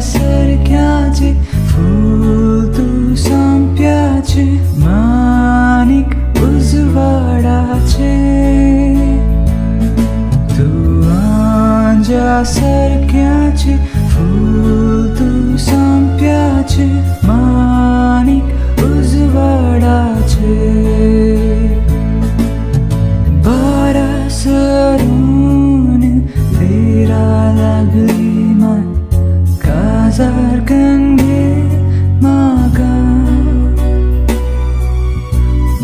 सारक्याचे फूल तू संप्याचे माणिक उजवाडाचे तू आंजा सारक्याचे फूल तू संप्याचे माणिक उजवाडाचे बारा सरून तेरा लागली मान काजार गंगे मागा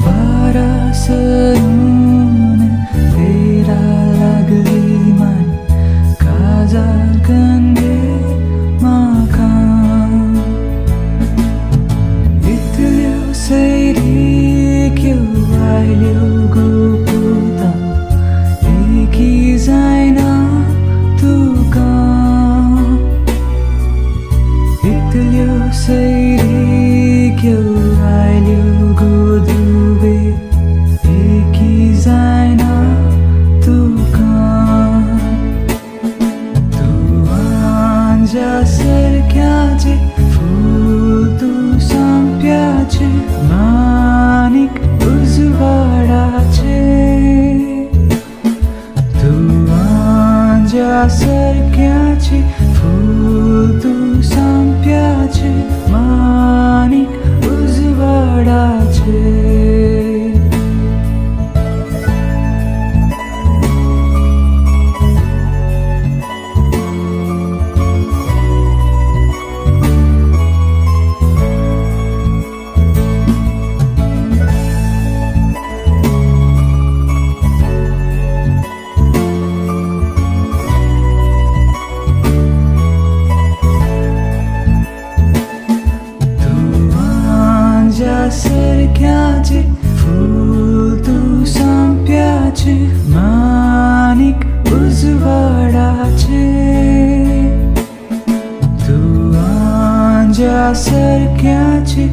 बारा सरून तेरा लागली मान काजार गंगे मागा इतल्यो सैरी क्यों आयल्यो गोपुता एकी जायना तुका इतल्यो सैरी क्यों आयल्यो गोदुवे एकी जायना तुका तू आंजा सारक्याचे फूल तू संप्याचे माणिक उजवाडाचे तू आंजा सारक्याचे फूल तू संप्याचे माणिक उजवाडाचे सारक्याचे फूल तू संप्याचे माणिक उजवाडाचे तू आंजा सारक्याचे